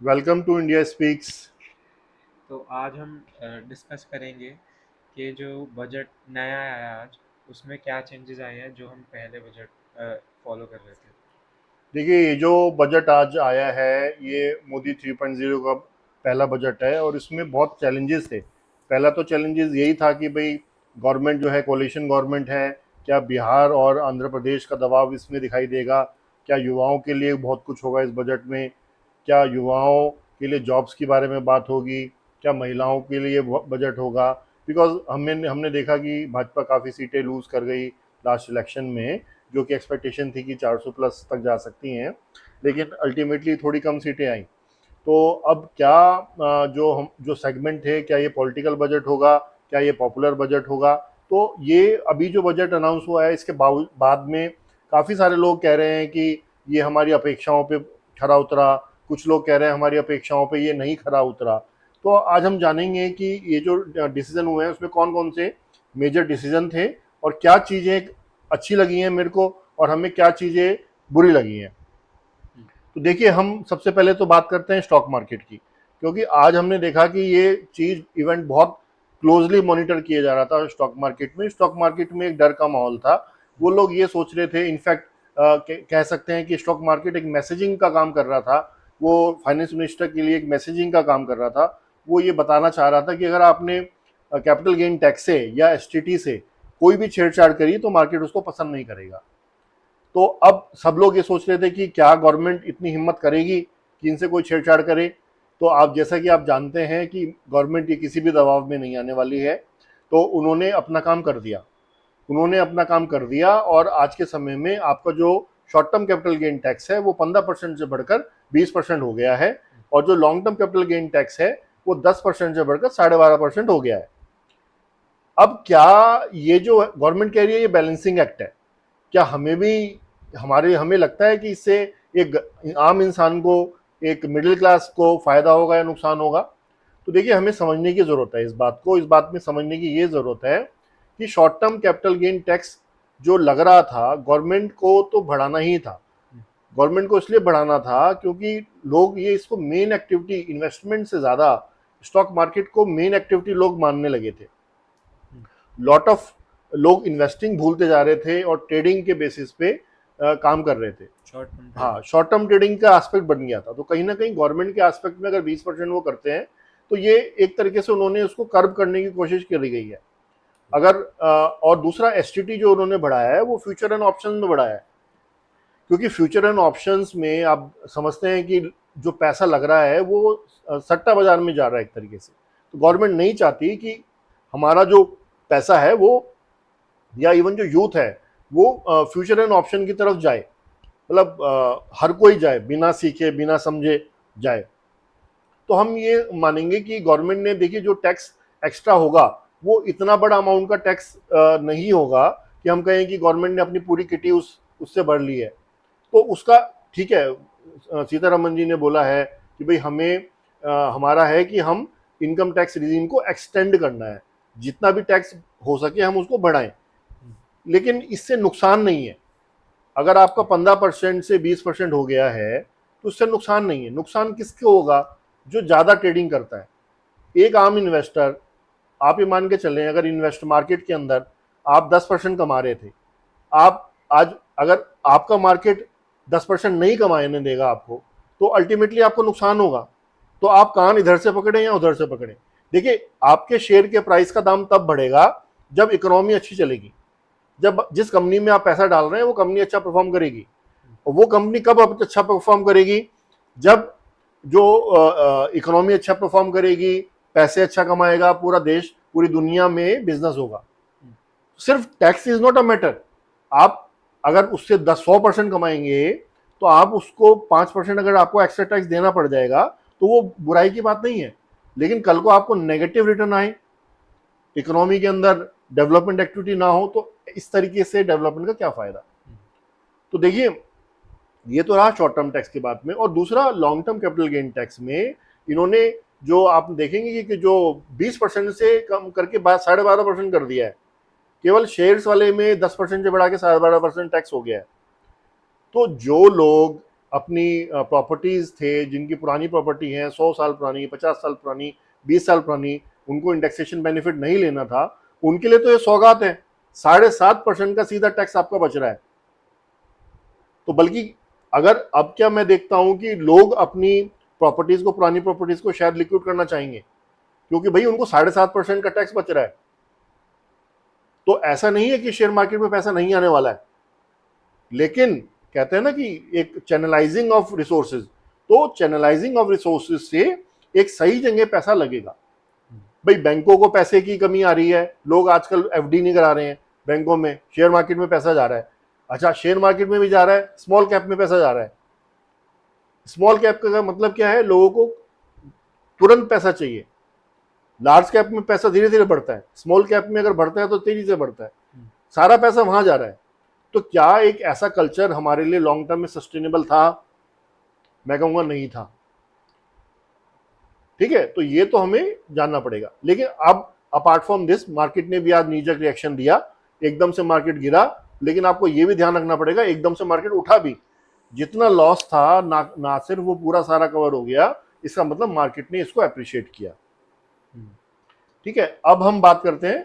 Welcome to India speaks. तो आज हम डिस्कस करेंगे कि जो बजट नया आया आज उसमें क्या चेंजेस आए हैं जो हम पहले बजट फॉलो कर रहे थे। देखिए, ये जो बजट आज आया है, ये मोदी 3.0 का पहला बजट है और इसमें बहुत चैलेंजेस थे। पहला तो चैलेंजेस यही था कि भाई गवर्नमेंट जो है कोalition गवर्नमेंट है। क्या बिहार और आंध्र प्रदेश का दबाव इसमें दिखाई देगा? क्या युवाओं के लिए बहुत कुछ होगा इस बजट में? क्या युवाओं के लिए जॉब्स के बारे में बात होगी? क्या महिलाओं के लिए बजट होगा? बिकॉज हमने हमने देखा कि भाजपा काफ़ी सीटें लूज़ कर गई लास्ट इलेक्शन में, जो कि एक्सपेक्टेशन थी कि 400 प्लस तक जा सकती हैं, लेकिन अल्टीमेटली थोड़ी कम सीटें आई। तो अब क्या जो सेगमेंट है, क्या ये पॉलिटिकल बजट होगा, क्या ये पॉपुलर बजट होगा? तो ये अभी जो बजट अनाउंस हुआ है, इसके बाद में काफ़ी सारे लोग कह रहे हैं कि ये हमारी अपेक्षाओं पे खरा उतरा। कुछ लोग कह रहे हैं हमारी अपेक्षाओं पे ये नहीं खरा उतरा। तो आज हम जानेंगे कि ये जो डिसीजन हुए हैं उसमें कौन कौन से मेजर डिसीजन थे और क्या चीज़ें अच्छी लगी हैं मेरे को, और हमें क्या चीज़ें बुरी लगी हैं। तो देखिए, हम सबसे पहले तो बात करते हैं स्टॉक मार्केट की, क्योंकि आज हमने देखा कि ये चीज़ इवेंट बहुत क्लोजली मॉनिटर किया जा रहा था। स्टॉक मार्केट में एक डर का माहौल था। वो लोग ये सोच रहे थे, इनफैक्ट कह सकते हैं कि स्टॉक मार्केट एक मैसेजिंग का काम कर रहा था। वो फाइनेंस मिनिस्टर के लिए एक मैसेजिंग का काम कर रहा था। वो ये बताना चाह रहा था कि अगर आपने कैपिटल गेन टैक्स से या एसटीटी से कोई भी छेड़छाड़ करी तो मार्केट उसको पसंद नहीं करेगा। तो अब सब लोग ये सोच रहे थे कि क्या गवर्नमेंट इतनी हिम्मत करेगी कि इनसे कोई छेड़छाड़ करे। तो आप जैसा कि आप जानते हैं कि गवर्नमेंट ये किसी भी दबाव में नहीं आने वाली है। तो उन्होंने अपना काम कर दिया और आज के समय में आपका जो short term capital gain tax है वो 15% से बढ़कर 20% हो गया है, और जो long term capital gain tax है वो 10% से बढ़कर 12.5% हो गया है। अब क्या ये जो गवर्नमेंट कह रही है ये बैलेंसिंग एक्ट है, क्या हमें लगता है कि इससे एक आम इंसान को, एक मिडिल क्लास को फायदा होगा या नुकसान होगा? तो देखिए, हमें समझने की जरूरत है इस बात में समझने की ये जरूरत है कि short term capital gain tax जो लग रहा था गवर्नमेंट को तो बढ़ाना ही था। गवर्नमेंट को इसलिए बढ़ाना था क्योंकि लोग ये इसको मेन एक्टिविटी, इन्वेस्टमेंट से ज्यादा स्टॉक मार्केट को मेन एक्टिविटी लोग मानने लगे थे। लॉट ऑफ लोग इन्वेस्टिंग भूलते जा रहे थे और ट्रेडिंग के बेसिस पे काम कर रहे थे। शॉर्ट टर्म हाँ, ट्रेडिंग। शॉर्ट टर्म ट्रेडिंग का एस्पेक्ट बन गया था। तो कहीं ना कहीं गवर्नमेंट के एस्पेक्ट में अगर 20% वो करते हैं तो ये एक तरीके से उन्होंने उसको कर्व करने की कोशिश करी गई है। अगर और दूसरा एसटीटी जो उन्होंने बढ़ाया है वो फ्यूचर एंड ऑप्शन में बढ़ाया है, क्योंकि फ्यूचर एंड ऑप्शंस में आप समझते हैं कि जो पैसा लग रहा है वो सट्टा बाजार में जा रहा है एक तरीके से। तो गवर्नमेंट नहीं चाहती कि हमारा जो पैसा है वो, या इवन जो यूथ है, वो फ्यूचर एंड ऑप्शन की तरफ जाए। मतलब हर कोई जाए, बिना सीखे बिना समझे जाए। तो हम ये मानेंगे कि गवर्नमेंट ने, देखिए, जो टैक्स एक्स्ट्रा होगा वो इतना बड़ा अमाउंट का टैक्स नहीं होगा कि हम कहें कि गवर्नमेंट ने अपनी पूरी किटी उससे भर ली है। तो उसका ठीक है, सीतारमन जी ने बोला है कि भाई हमें हमारा है कि हम इनकम टैक्स रिजीम को एक्सटेंड करना है, जितना भी टैक्स हो सके हम उसको बढ़ाएं। लेकिन इससे नुकसान नहीं है। अगर आपका 15% से 20% हो गया है तो उससे नुकसान नहीं है। नुकसान किसको होगा? जो ज़्यादा ट्रेडिंग करता है, एक आम इन्वेस्टर। आप ये मान के चलें, अगर इन्वेस्ट मार्केट के अंदर आप 10% कमा रहे थे, आप आज, अगर आपका मार्केट 10% नहीं कमाने देगा आपको, तो अल्टीमेटली आपको नुकसान होगा। तो आप कान इधर से पकड़े या उधर से पकड़े। देखिए, आपके शेयर के प्राइस का दाम तब बढ़ेगा जब इकोनॉमी अच्छी चलेगी। जब जिस कंपनी में आप पैसा डाल रहे हैं वो कंपनी अच्छा परफॉर्म करेगी। और वो कंपनी कब अच्छा परफॉर्म करेगी? जब जो इकोनॉमी अच्छा परफॉर्म करेगी, पैसे अच्छा कमाएगा पूरा देश, पूरी दुनिया में बिजनेस होगा। सिर्फ tax is not a matter. आप अगर उससे 10-100% कमाएंगे तो आप उसको 5% अगर आपको एक्स्ट्रा टैक्स देना पड़ जाएगा तो वो बुराई की बात नहीं है। लेकिन कल को आपको नेगेटिव रिटर्न आए, इकोनॉमी के अंदर डेवलपमेंट एक्टिविटी ना हो, तो इस तरीके से डेवलपमेंट का क्या फायदा? तो देखिए, ये तो रहा शॉर्ट टर्म टैक्स की बात में। और दूसरा, long term capital gain tax में इन्होंने, जो आप देखेंगे कि जो 20% से कम करके 12.5% कर दिया है। केवल शेयर्स वाले में 10% से बढ़ा के 12.5% टैक्स हो गया है। तो जो लोग अपनी प्रॉपर्टीज थे, जिनकी पुरानी प्रॉपर्टी है, 100 साल पुरानी, 50 साल पुरानी, 20 साल पुरानी, उनको इंडेक्सेशन बेनिफिट नहीं लेना था, उनके लिए तो ये सौगात है। 7.5% का सीधा टैक्स आपका बच रहा है। तो बल्कि अगर अब क्या मैं देखता हूं कि लोग अपनी प्रॉपर्टीज को, पुरानी प्रॉपर्टीज को शायद लिक्विड करना चाहेंगे, क्योंकि भाई उनको 7.5% का टैक्स बच रहा है। तो ऐसा नहीं है कि शेयर मार्केट में पैसा नहीं आने वाला है, लेकिन कहते हैं ना कि एक चैनलाइजिंग ऑफ रिसोर्सेज, तो चैनलाइजिंग ऑफ रिसोर्सेज से एक सही जगह पैसा लगेगा। भाई बैंकों को पैसे की कमी आ रही है, लोग आजकल एफडी नहीं करा रहे हैं बैंकों में, शेयर मार्केट में पैसा जा रहा है। अच्छा, शेयर मार्केट में भी जा रहा है, स्मॉल कैप में पैसा जा रहा है। स्मॉल कैप का मतलब क्या है, लोगों को तुरंत पैसा चाहिए। लार्ज कैप में पैसा धीरे धीरे बढ़ता है, स्मॉल कैप में अगर बढ़ता है तो तेजी से बढ़ता है, सारा पैसा वहां जा रहा है। तो क्या एक ऐसा कल्चर हमारे लिए लॉन्ग टर्म में सस्टेनेबल था? मैं कहूंगा नहीं था। ठीक है, तो ये तो हमें जानना पड़ेगा। लेकिन अब अपार्ट फ्रॉम दिस, मार्केट ने भी आज नीजक रिएक्शन दिया, एकदम से मार्केट गिरा, लेकिन आपको ये भी ध्यान रखना पड़ेगा एकदम से मार्केट उठा भी। जितना लॉस था ना सिर्फ वो पूरा सारा कवर हो गया, इसका मतलब मार्केट ने इसको अप्रिशिएट किया। ठीक है, अब हम बात करते हैं